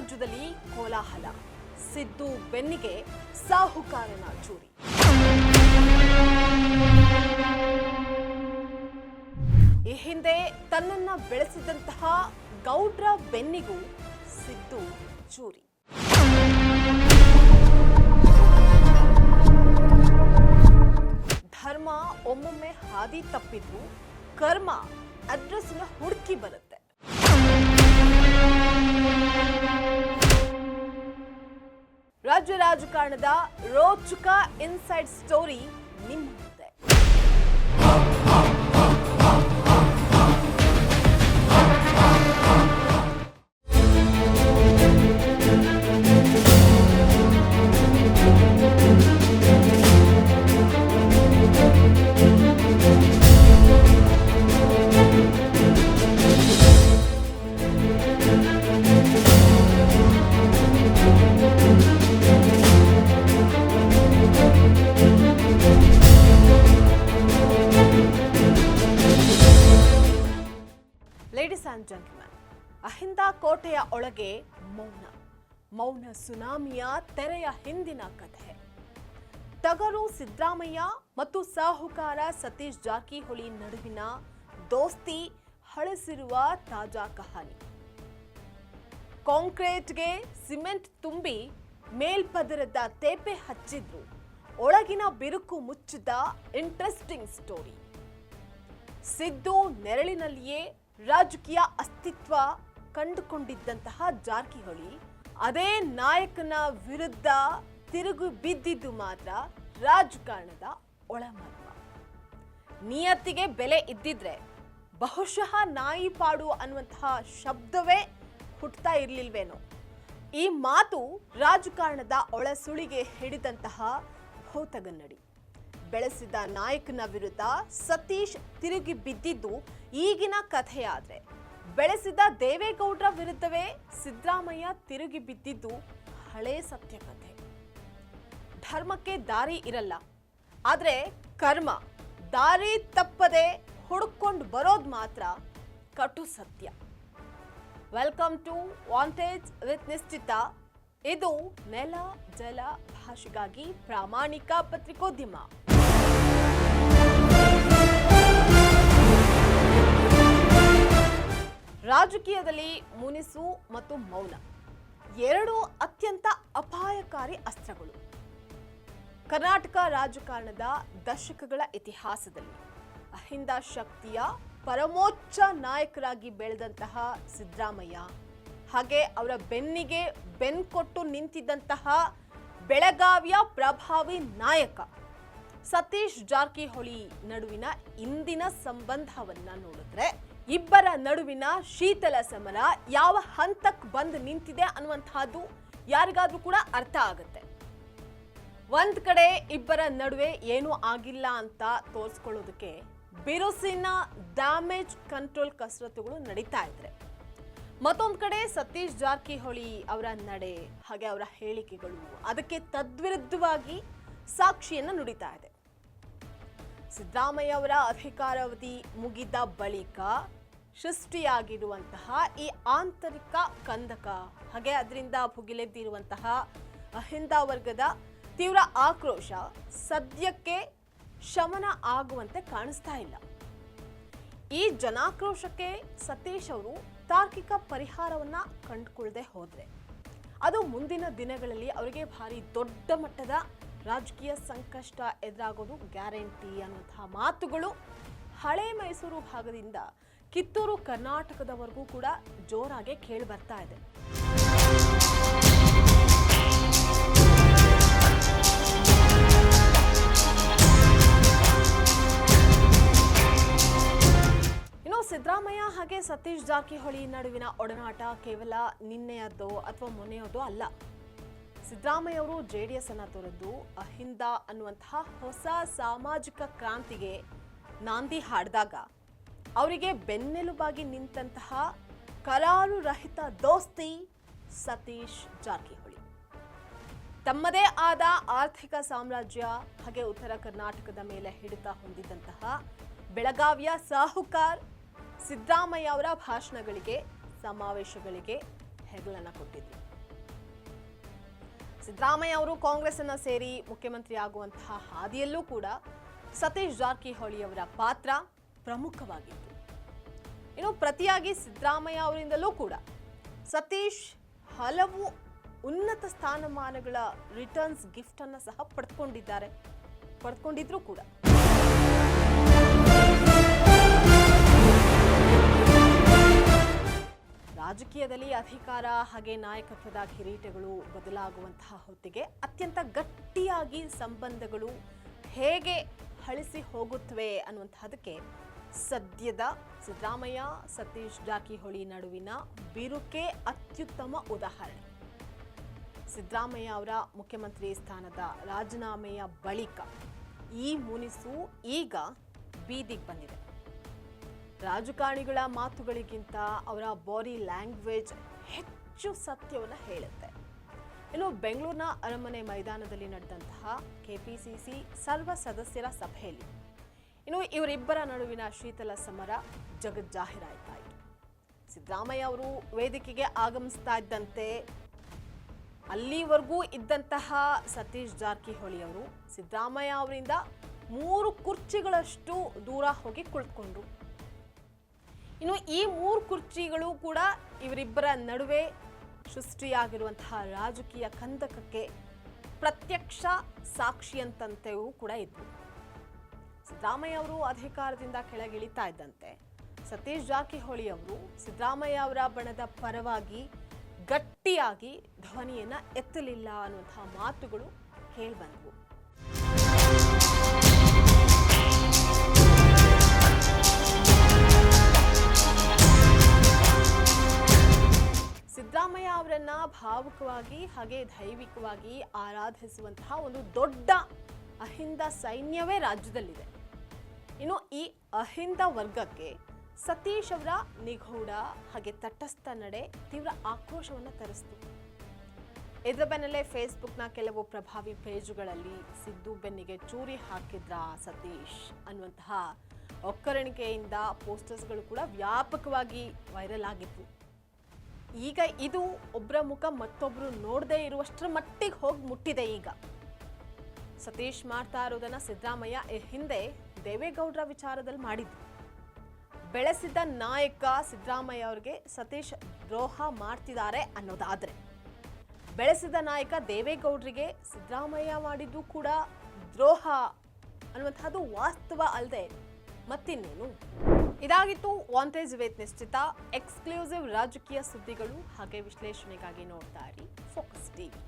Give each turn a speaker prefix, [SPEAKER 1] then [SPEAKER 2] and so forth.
[SPEAKER 1] ರಾಜ್ಯದಲ್ಲಿ ಕೋಲಾಹಲ, ಸಿದ್ದು ಬೆನ್ನಿಗೆ ಸಾಹುಕಾರನ ಚೂರಿ. ಈ ಹಿಂದೆ ತನ್ನನ್ನ ಬೆಳೆಸಿದಂತಹ ಗೌಡ್ರ ಬೆನ್ನಿಗೂ ಸಿದ್ದು ಚೂರಿ. ಧರ್ಮ ಒಮ್ಮೊಮ್ಮೆ ಹಾದಿ ತಪ್ಪಿದ್ರು ಕರ್ಮ ಅಡ್ರೆಸ್ನ ಹುಡುಕಿ ಬರುತ್ತೆ. ರಾಜ್ಯ ರಾಜಕಾರಣದ ರೋಚಕ ಇನ್ಸೈಡ್ ಸ್ಟೋರಿ ನಿಮ್ಮ ಮುಂದೆ. ಲೇಡೀಸ್ ಅಂಡ್ ಜೆಂಟಲ್ಮೆನ್, ಅಹಿಂದ ಕೋಟೆಯ ಒಳಗೆ ಮೌನ ಸುನಾಮಿಯ ತೆರೆಯ ಹಿಂದಿನ ಕಥೆ. ಟಗರು ಸಿದ್ದರಾಮಯ್ಯ ಮತ್ತು ಸಾಹುಕಾರ ಸತೀಶ್ ಜಾರಕಿಹೊಳಿ ನಡುವಿನ ದೋಸ್ತಿ ಹಳಸಿರುವ ತಾಜಾ ಕಹಾನಿ. ಕಾಂಕ್ರೀಟ್ಗೆ ಸಿಮೆಂಟ್ ತುಂಬಿ ಮೇಲ್ಪದರದ ತೇಪೆ ಹಚ್ಚಿದ್ರು ಒಳಗಿನ ಬಿರುಕು ಮುಚ್ಚಿದ ಇಂಟ್ರೆಸ್ಟಿಂಗ್ ಸ್ಟೋರಿ. ಸಿದ್ದು ನೆರಳಿನಲ್ಲಿಯೇ ರಾಜಕೀಯ ಅಸ್ತಿತ್ವ ಕಂಡುಕೊಂಡಿದ್ದಂತಹ ಜಾರಕಿಹೊಳಿ ಅದೇ ನಾಯಕನ ವಿರುದ್ಧ ತಿರುಗು ಬಿದ್ದಿದ್ದು ಮಾತ್ರ ರಾಜಕಾರಣದ ಒಳಮರ್ಮ. ನಿಯತ್ತಿಗೆ ಬೆಲೆ ಇದ್ದಿದ್ರೆ ಬಹುಶಃ ನಾಯಿ ಪಾಡು ಅನ್ನುವಂತಹ ಶಬ್ದವೇ ಹುಟ್ಟುತ್ತಾ ಇರ್ಲಿಲ್ವೇನೋ. ಈ ಮಾತು ರಾಜಕಾರಣದ ಒಳಸುಳಿಗೆ ಹಿಡಿದಂತಹ ಭೂತಗನ್ನಡಿ. ಬೆಳೆಸಿದ ನಾಯಕನ ವಿರುದ್ಧ ಸತೀಶ್ ತಿರುಗಿ ಬಿದ್ದಿದ್ದು ಈಗಿನ ಕಥೆಯಾದ್ರೆ, ಬೆಳೆಸಿದ ದೇವೇಗೌಡರ ವಿರುದ್ಧವೇ ಸಿದ್ದರಾಮಯ್ಯ ತಿರುಗಿ ಬಿದ್ದಿದ್ದು ಹಳೆ ಸತ್ಯ ಕಥೆ. ಧರ್ಮಕ್ಕೆ ದಾರಿ ಇರಲ್ಲ, ಆದ್ರೆ ಕರ್ಮ ದಾರಿ ತಪ್ಪದೆ ಹುಡುಕೊಂಡು ಬರೋದು ಮಾತ್ರ ಕಟು ಸತ್ಯ. ವೆಲ್ಕಮ್ ಟು ವಾಂಟೇಜ್ ವಿತ್ ನಿಶ್ಚಿತ. ಇದು ನೆಲ ಜಲ ಭಾಷೆಗಾಗಿ ಪ್ರಾಮಾಣಿಕ ಪತ್ರಿಕೋದ್ಯಮ. ರಾಜಕೀಯದಲ್ಲಿ ಮುನಿಸು ಮತ್ತು ಮೌನ ಎರಡು ಅತ್ಯಂತ ಅಪಾಯಕಾರಿ ಅಸ್ತ್ರಗಳು. ಕರ್ನಾಟಕ ರಾಜಕಾರಣದ ದಶಕಗಳ ಇತಿಹಾಸದಲ್ಲಿ ಅಹಿಂದ ಶಕ್ತಿಯ ಪರಮೋಚ್ಚ ನಾಯಕರಾಗಿ ಬೆಳೆದಂತಹ ಸಿದ್ದರಾಮಯ್ಯ, ಹಾಗೆ ಅವರ ಬೆನ್ನಿಗೆ ಬೆನ್ ಕೊಟ್ಟು ನಿಂತಿದ್ದಂತಹ ಬೆಳಗಾವಿಯ ಪ್ರಭಾವಿ ನಾಯಕ ಸತೀಶ್ ಜಾರಕಿಹೊಳಿ ನಡುವಿನ ಇಂದಿನ ಸಂಬಂಧವನ್ನ ನೋಡಿದ್ರೆ ಇಬ್ಬರ ನಡುವಿನ ಶೀತಲ ಸಮರ ಯಾವ ಹಂತಕ್ಕೆ ಬಂದು ನಿಂತಿದೆ ಅನ್ನುವಂತಹದ್ದು ಯಾರಿಗಾದ್ರೂ ಕೂಡ ಅರ್ಥ ಆಗುತ್ತೆ. ಒಂದ್ ಕಡೆ ಇಬ್ಬರ ನಡುವೆ ಏನೂ ಆಗಿಲ್ಲ ಅಂತ ತೋರಿಸ್ಕೊಳ್ಳೋದಕ್ಕೆ ಬಿರುಸಿನ ಡ್ಯಾಮೇಜ್ ಕಂಟ್ರೋಲ್ ಕಸರತ್ತುಗಳು ನಡೀತಾ ಇದ್ರೆ, ಮತ್ತೊಂದು ಕಡೆ ಸತೀಶ್ ಜಾರಕಿಹೊಳಿ ಅವರ ನಡೆ ಹಾಗೆ ಅವರ ಹೇಳಿಕೆಗಳು ಅದಕ್ಕೆ ತದ್ವಿರುದ್ಧವಾಗಿ ಸಾಕ್ಷಿಯನ್ನು ನುಡಿತಾ ಇದೆ. ಸಿದ್ದರಾಮಯ್ಯ ಅವರ ಅಧಿಕಾರಾವಧಿ ಮುಗಿದ ಬಳಿಕ ಸೃಷ್ಟಿಯಾಗಿರುವಂತಹ ಈ ಆಂತರಿಕ ಕಂದಕ ಹಾಗೆ ಅದರಿಂದ ಭುಗಿಲೆದ್ದಿರುವಂತಹ ಅಹಿಂದ ವರ್ಗದ ತೀವ್ರ ಆಕ್ರೋಶ ಸದ್ಯಕ್ಕೆ ಶಮನ ಆಗುವಂತೆ ಕಾಣಿಸ್ತಾ ಇಲ್ಲ. ಈ ಜನಾಕ್ರೋಶಕ್ಕೆ ಸತೀಶ್ ಅವರು ತಾರ್ಕಿಕ ಪರಿಹಾರವನ್ನ ಕಂಡುಕೊಳ್ಳದೆ ಹೋದ್ರೆ ಅದು ಮುಂದಿನ ದಿನಗಳಲ್ಲಿ ಅವರಿಗೆ ಭಾರಿ ದೊಡ್ಡ ಮಟ್ಟದ ರಾಜಕೀಯ ಸಂಕಷ್ಟ ಎದುರಾಗೋದು ಗ್ಯಾರಂಟಿ ಅನ್ನುವಂತಹ ಮಾತುಗಳು ಹಳೆ ಮೈಸೂರು ಭಾಗದಿಂದ ಕಿತ್ತೂರು ಕರ್ನಾಟಕದವರೆಗೂ ಕೂಡ ಜೋರಾಗಿ ಕೇಳಿ ಬರ್ತಾ ಇದೆ. ಇನ್ನು ಸಿದ್ದರಾಮಯ್ಯ ಹಾಗೆ ಸತೀಶ್ ಜಾರಕಿಹೊಳಿ ನಡುವಿನ ಒಡನಾಟ ಕೇವಲ ನಿನ್ನೆಯದ್ದೋ ಅಥವಾ ಮೊನ್ನೆಯದೋ ಅಲ್ಲ. ಸಿದ್ದರಾಮಯ್ಯ ಅವರು ಜೆಡಿಎಸ್ ಅನ್ನ ತೊರೆದು ಅಹಿಂದ ಅನ್ನುವಂತಹ ಹೊಸ ಸಾಮಾಜಿಕ ಕ್ರಾಂತಿಗೆ ನಾಂದಿ ಹಾಡಿದಾಗ ಅವರಿಗೆ ಬೆನ್ನೆಲುಬಾಗಿ ನಿಂತಹ ಕರಾರು ರಹಿತ ದೋಸ್ತಿ ಸತೀಶ್ ಜಾರಕಿಹೊಳಿ. ತಮ್ಮದೇ ಆದ ಆರ್ಥಿಕ ಸಾಮ್ರಾಜ್ಯ ಹಾಗೆ ಉತ್ತರ ಕರ್ನಾಟಕದ ಮೇಲೆ ಹಿಡಿತ ಹೊಂದಿದಂತಹ ಬೆಳಗಾವಿಯ ಸಾಹುಕಾರ್ ಸಿದ್ದರಾಮಯ್ಯ ಅವರ ಭಾಷಣಗಳಿಗೆ, ಸಮಾವೇಶಗಳಿಗೆ ಹೆಗಲನ್ನ ಕೊಟ್ಟಿದ್ರು. ಸಿದ್ದರಾಮಯ್ಯ ಅವರು ಕಾಂಗ್ರೆಸ್ ಅನ್ನ ಸೇರಿ ಮುಖ್ಯಮಂತ್ರಿ ಆಗುವಂತಹ ಹಾದಿಯಲ್ಲೂ ಕೂಡ ಸತೀಶ್ ಜಾರಕಿಹೊಳಿ ಅವರ ಪಾತ್ರ ಪ್ರಮುಖವಾಗಿತ್ತು. ಇನ್ನು ಪ್ರತಿಯಾಗಿ ಸಿದ್ದರಾಮಯ್ಯ ಅವರಿಂದಲೂ ಕೂಡ ಸತೀಶ್ ಹಲವು ಉನ್ನತ ಸ್ಥಾನಮಾನಗಳ ರಿಟರ್ನ್ಸ್ ಗಿಫ್ಟ್ ಅನ್ನ ಸಹ ಪಡೆದುಕೊಂಡಿದ್ರು ಕೂಡ ರಾಜಕೀಯದಲ್ಲಿ ಅಧಿಕಾರ ಹಾಗೆ ನಾಯಕತ್ವದ ಕಿರೀಟಗಳು ಬದಲಾಗುವಂತಹ ಹೊತ್ತಿಗೆ ಅತ್ಯಂತ ಗಟ್ಟಿಯಾಗಿ ಸಂಬಂಧಗಳು ಹೇಗೆ ಹಳಿಸಿ ಹೋಗುತ್ತವೆ ಅನ್ನುವಂತಹದಕ್ಕೆ ಸದ್ಯದ ಸಿದ್ದರಾಮಯ್ಯ ಸತೀಶ್ ಜಾರಕಿಹೊಳಿ ನಡುವಿನ ಬಿರುಕೆ ಅತ್ಯುತ್ತಮ ಉದಾಹರಣೆ. ಸಿದ್ದರಾಮಯ್ಯ ಅವರ ಮುಖ್ಯಮಂತ್ರಿ ಸ್ಥಾನದ ರಾಜೀನಾಮೆಯ ಬಳಿಕ ಈ ಮುನಿಸು ಈಗ ಬೀದಿಗೆ ಬಂದಿದೆ. ರಾಜಕಾರಣಿಗಳ ಮಾತುಗಳಿಗಿಂತ ಅವರ ಬಾಡಿ ಲ್ಯಾಂಗ್ವೇಜ್ ಹೆಚ್ಚು ಸತ್ಯವನ್ನು ಹೇಳುತ್ತೆ. ಇನ್ನು ಬೆಂಗಳೂರಿನ ಅರಮನೆ ಮೈದಾನದಲ್ಲಿ ನಡೆದಂತಹ ಕೆಪಿಸಿಸಿ ಸರ್ವ ಸದಸ್ಯರ ಸಭೆಯಲ್ಲಿ ಇವರಿಬ್ಬರ ನಡುವಿನ ಶೀತಲ ಸಮರ ಜಗಜ್ಜಾಹೀರಾಯಿತಾಯಿತು. ಸಿದ್ದರಾಮಯ್ಯ ಅವರು ವೇದಿಕೆಗೆ ಆಗಮಿಸ್ತಾ ಇದ್ದಂತೆ ಅಲ್ಲಿವರೆಗೂ ಇದ್ದಂತಹ ಸತೀಶ್ ಜಾರಕಿಹೊಳಿ ಅವರು ಸಿದ್ದರಾಮಯ್ಯ ಅವರಿಂದ 3 ಕುರ್ಚಿಗಳಷ್ಟು ದೂರ ಹೋಗಿ ಕುಳಿತುಕೊಂಡ್ರು. ಇನ್ನು ಈ 3 ಕುರ್ಚಿಗಳು ಕೂಡ ಇವರಿಬ್ಬರ ನಡುವೆ ಸೃಷ್ಟಿಯಾಗಿರುವಂತಹ ರಾಜಕೀಯ ಕಂದಕಕ್ಕೆ ಪ್ರತ್ಯಕ್ಷ ಸಾಕ್ಷಿಯಂತೆಯೂ ಕೂಡ ಇದ್ವು. ಸಿದ್ದರಾಮಯ್ಯ ಅವರು ಅಧಿಕಾರದಿಂದ ಕೆಳಗಿಳಿತಾ ಇದ್ದಂತೆ ಸತೀಶ್ ಜಾರಕಿಹೊಳಿ ಅವರು ಸಿದ್ದರಾಮಯ್ಯ ಅವರ ಬಣದ ಪರವಾಗಿ ಗಟ್ಟಿಯಾಗಿ ಧ್ವನಿಯನ್ನ ಎತ್ತಲಿಲ್ಲ ಅನ್ನುವಂತಹ ಮಾತುಗಳು ಕೇಳಿಬಂದವು. ಸಿದ್ದರಾಮಯ್ಯ ಅವರನ್ನ ಭಾವುಕವಾಗಿ ಹಾಗೆ ದೈವಿಕವಾಗಿ ಆರಾಧಿಸುವಂತಹ ಒಂದು ದೊಡ್ಡ ಅಹಿಂದ ಸೈನ್ಯವೇ ರಾಜ್ಯದಲ್ಲಿದೆ. ಇನ್ನು ಈ ಅಹಿಂದ ವರ್ಗಕ್ಕೆ ಸತೀಶ್ ಅವರ ನಿಗೂಢ ಹಾಗೆ ತಟಸ್ಥ ನಡೆ ತೀವ್ರ ಆಕ್ರೋಶವನ್ನು ತರಿಸಿತು. ಇದರ ಬೆನ್ನಲ್ಲೇ ಫೇಸ್ಬುಕ್ನ ಕೆಲವು ಪ್ರಭಾವಿ ಪೇಜುಗಳಲ್ಲಿ ಸಿದ್ದು ಬೆನ್ನಿಗೆ ಚೂರಿ ಹಾಕಿದ್ರ ಸತೀಶ್ ಅನ್ನುವಂತಹ ಒಕ್ಕರಣಿಕೆಯಿಂದ ಪೋಸ್ಟರ್ಸ್ಗಳು ಕೂಡ ವ್ಯಾಪಕವಾಗಿ ವೈರಲ್ ಆಗಿತ್ತು. ಈಗ ಇದು ಒಬ್ಬರ ಮುಖ ಮತ್ತೊಬ್ರು ನೋಡದೇ ಇರುವಷ್ಟರ ಮಟ್ಟಿಗೆ ಹೋಗಿ ಮುಟ್ಟಿದೆ. ಈಗ ಸತೀಶ್ ಮಾಡ್ತಾ ಇರೋದನ್ನ ಸಿದ್ದರಾಮಯ್ಯ ಹಿಂದೆ ದೇವೇಗೌಡರ ವಿಚಾರದಲ್ಲಿ ಮಾಡಿದ್ರು. ಬೆಳೆಸಿದ ನಾಯಕ ಸಿದ್ದರಾಮಯ್ಯ ಅವರಿಗೆ ಸತೀಶ್ ದ್ರೋಹ ಮಾಡ್ತಿದ್ದಾರೆ ಅನ್ನೋದಾದ್ರೆ, ಬೆಳೆಸಿದ ನಾಯಕ ದೇವೇಗೌಡರಿಗೆ ಸಿದ್ದರಾಮಯ್ಯ ಮಾಡಿದ್ದು ಕೂಡ ದ್ರೋಹ ಅನ್ನುವಂಥದ್ದು ವಾಸ್ತವ ಅಲ್ಲದೆ ಮತ್ತಿನ್ನೇನು. ಇದಾಗಿತ್ತು ವಾಂಟೇಜ್ ವಿತ್ ನಿಶ್ಚಿತ. ಎಕ್ಸ್ಕ್ಲೂಸಿವ್ ರಾಜಕೀಯ ಸುದ್ದಿಗಳು ಹಾಗೆ ವಿಶ್ಲೇಷಣೆಗಾಗಿ ನೋಡ್ತಾ ಇರಿ ಫೋಕಸ್ ಟಿವಿ.